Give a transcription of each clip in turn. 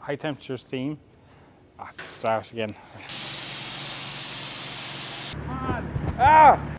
high temperature steam. Start again. Come on. Ah!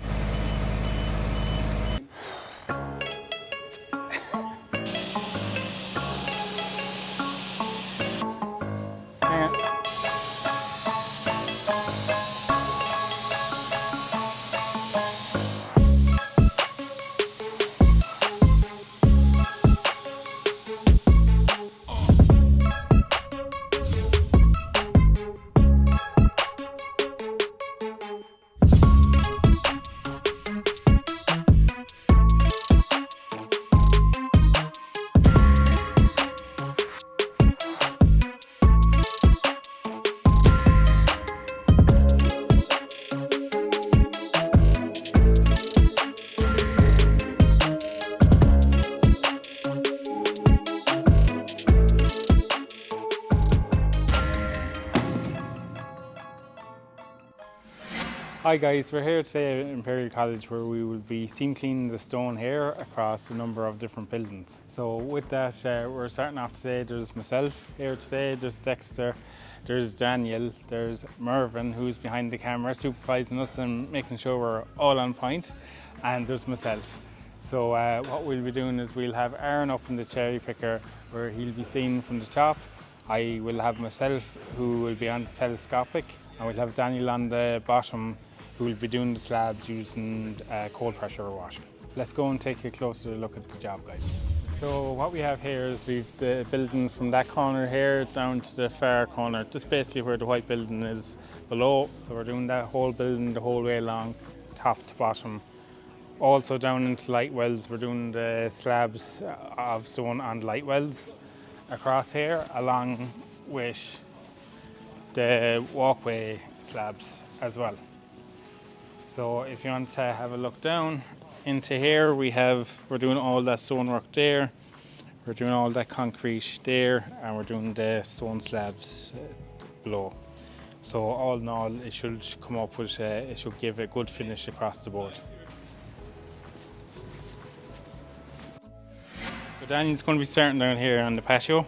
Hi guys, we're here today at Imperial College where we will be steam cleaning the stone here across a number of different buildings. So with that, we're starting off today. There's myself here today, there's Dexter, there's Daniel, there's Mervyn who's behind the camera supervising us and making sure we're all on point, and there's myself. So what we'll be doing is we'll have Aaron up in the cherry picker where he'll be seen from the top. I will have myself who will be on the telescopic, and we'll have Daniel on the bottom who will be doing the slabs using cold pressure washing. Let's go and take a closer look at the job, guys. So what we have here is we've the building from that corner here down to the far corner, just basically where the white building is below. So we're doing that whole building the whole way along, top to bottom. Also down into light wells, we're doing the slabs of stone on light wells across here, along with the walkway slabs as well. So if you want to have a look down into here, we're doing all that stonework there, we're doing all that concrete there, and we're doing the stone slabs below. So all in all, it should come up with, it should give a good finish across the board. So Daniel's going to be starting down here on the patio,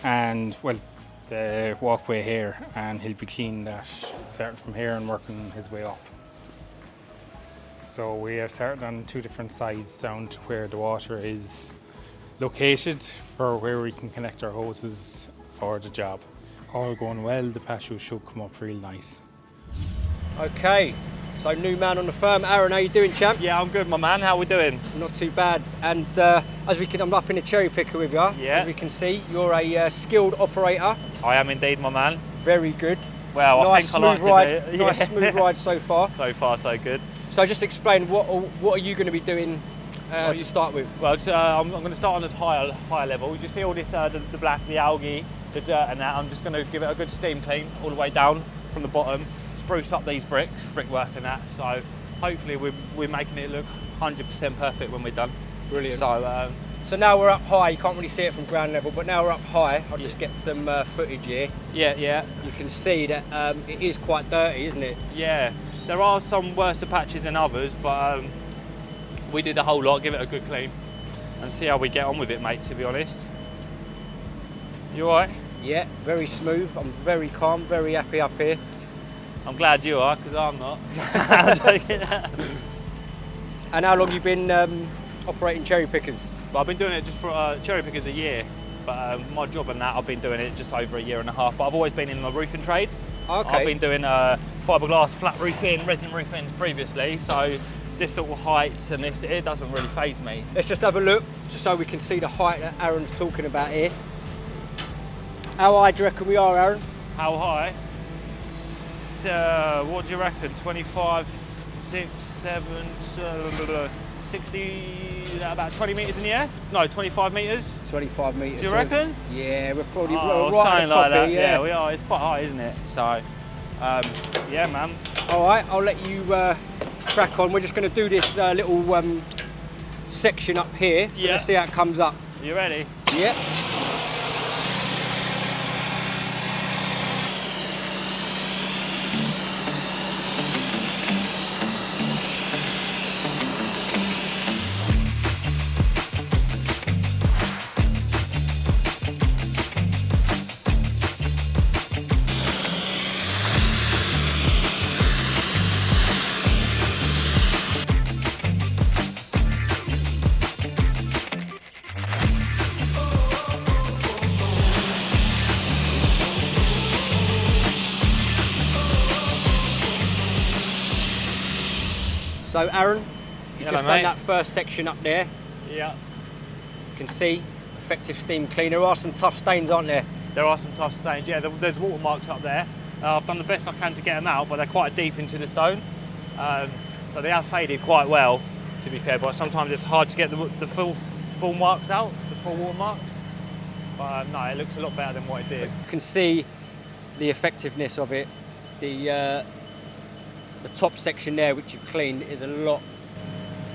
and well, the walkway here, and he'll be cleaning that, starting from here and working his way up. So we have started on two different sides down to where the water is located for where we can connect our hoses for the job. All going well, the patio should come up real nice. Okay, so new man on the firm. Aaron, how you doing, champ? Yeah, I'm good, my man. How we doing? Not too bad. And I'm up in a cherry picker with you. Yeah. As we can see, you're a skilled operator. I am indeed, my man. Very good. Well, nice I think I like it. Yeah. Nice smooth ride so far. So far, so good. So just explain, what are you going to be doing to start with? Well, I'm going to start on a higher level. You see all this, the black, the algae, the dirt and that. I'm just going to give it a good steam clean all the way down from the bottom, spruce up these brickwork and that. So hopefully we're making it look 100% perfect when we're done. Brilliant. So now we're up high. You can't really see it from ground level, but now we're up high. I'll just get some footage here. Yeah. You can see that it is quite dirty, isn't it? Yeah. There are some worse patches than others, but we did the whole lot, give it a good clean and see how we get on with it, mate, to be honest. You alright? Yeah, very smooth. I'm very calm, very happy up here. I'm glad you are, because I'm not. And how long have you been operating cherry pickers? Well, I've been doing it just for cherry pickers a year, but my job and that, I've been doing it just over a year and a half, but I've always been in the roofing trade. Okay. I've been doing fiberglass, flat roofing, resin roofings previously, so this sort of heights and this, it doesn't really faze me. Let's just have a look, just so we can see the height that Aaron's talking about here. How high do you reckon we are, Aaron? How high? What do you reckon? 25, 6, 7, 60, about 20 metres in the air? No, 25 metres. 25 metres. Do you reckon? Yeah, we're probably right at the top like that. here, Yeah, we are. It's quite high, isn't it? So, yeah, man. All right, I'll let you crack on. We're just going to do this little section up here. So let's see how it comes up. You ready? Yeah. So Aaron, you Hello, just mate. done that first section up there. Yeah. You can see effective steam clean. There are some tough stains, aren't there? There are some tough stains, yeah, there's watermarks up there. I've done the best I can to get them out, but they're quite deep into the stone. So they have faded quite well, to be fair, but sometimes it's hard to get the full marks out, the full watermarks. But no, it looks a lot better than what it did. You can see the effectiveness of it. The top section there, which you've cleaned, is a lot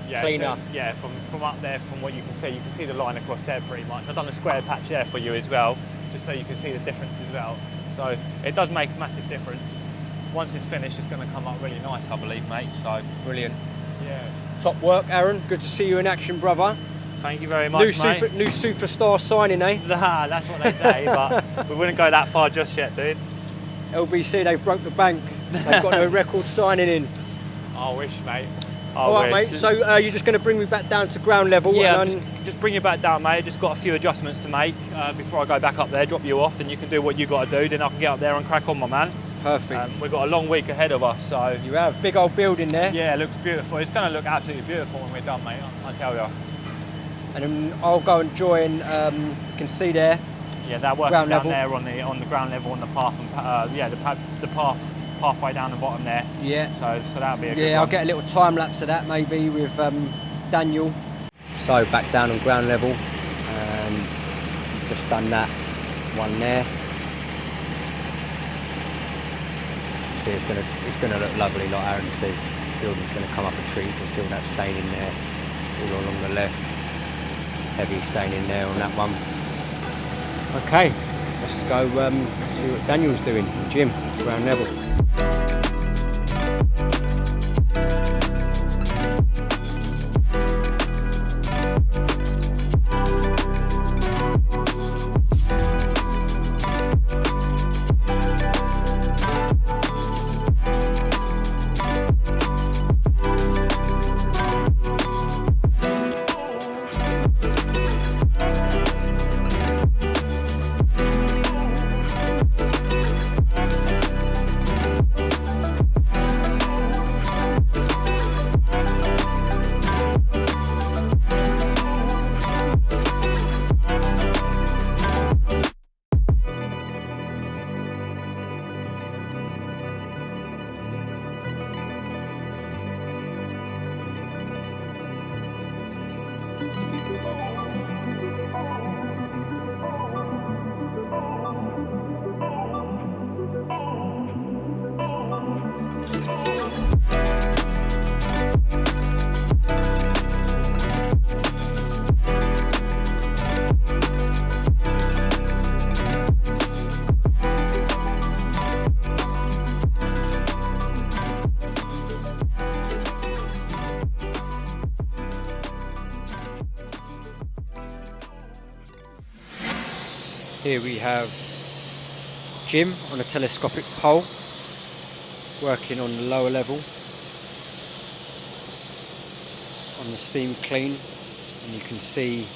cleaner. So, yeah, from up there, from what you can see the line across there pretty much. I've done a square patch there for you as well, just so you can see the difference as well. So it does make a massive difference. Once it's finished, it's going to come up really nice, I believe, mate. So brilliant. Yeah. Top work, Aaron. Good to see you in action, brother. Thank you very much, mate. New superstar signing, eh? Nah, that's what they say, but we wouldn't go that far just yet, dude. LBC, they've broke the bank. They've got a record signing in. I wish, mate. All right, mate. So you're just going to bring me back down to ground level? Yeah, just bring you back down, mate. Just got a few adjustments to make before I go back up there, drop you off, and you can do what you got to do. Then I can get up there and crack on, my man. Perfect. We've got a long week ahead of us, so. You have big old building there. Yeah, it looks beautiful. It's going to look absolutely beautiful when we're done, mate. I tell you. And then I'll go and join. You can see there. Yeah, that working ground down level. there on the ground level on the path, and yeah, the pathway down the bottom there. Yeah. So that'll be a good Yeah, one. I'll get a little time lapse of that maybe with Daniel. So back down on ground level, and just done that one there. See, it's gonna look lovely, like Aaron says. The building's gonna come up a tree. You can see all that stain in there, all along the left. Heavy stain in there on that one. Okay, let's go see what Daniel's doing in the gym, ground level. Here we have Jim on a telescopic pole, working on the lower level on the steam clean, and you can see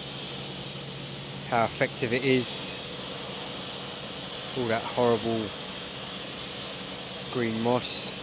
how effective it is. All that horrible green moss.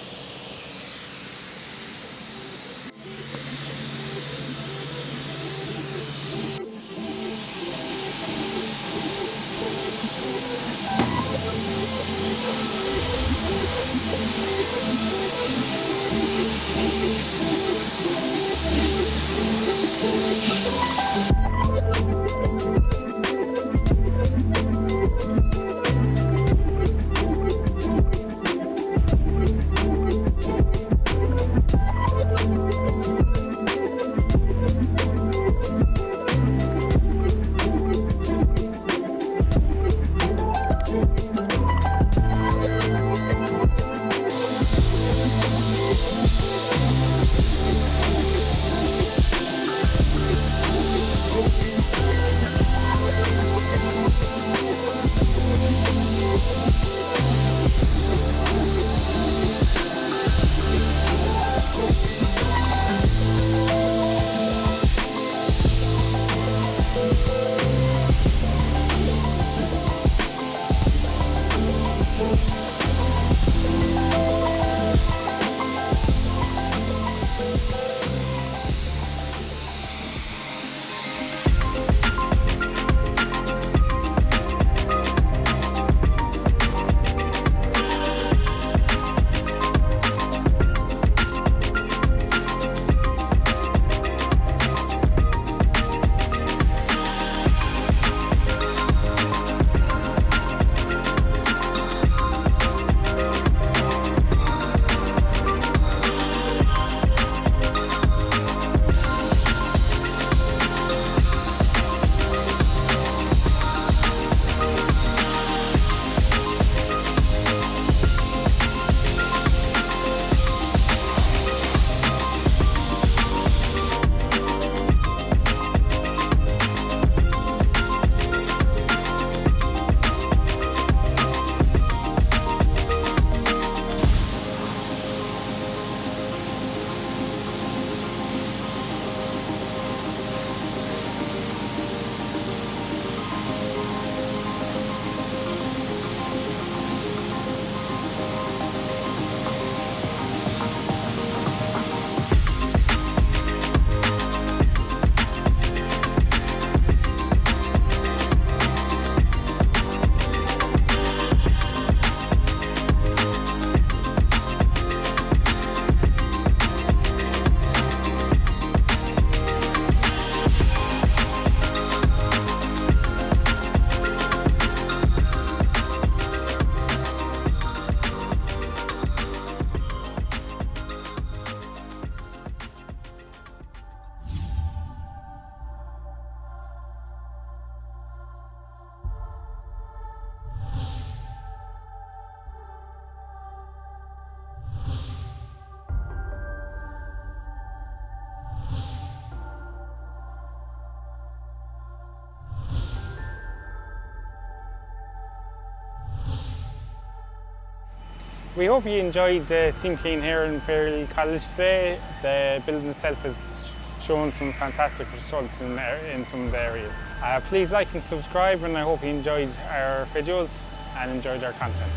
We hope you enjoyed the steam clean here in Imperial College today. The building itself has shown some fantastic results in some of the areas. Please like and subscribe, and I hope you enjoyed our videos and enjoyed our content.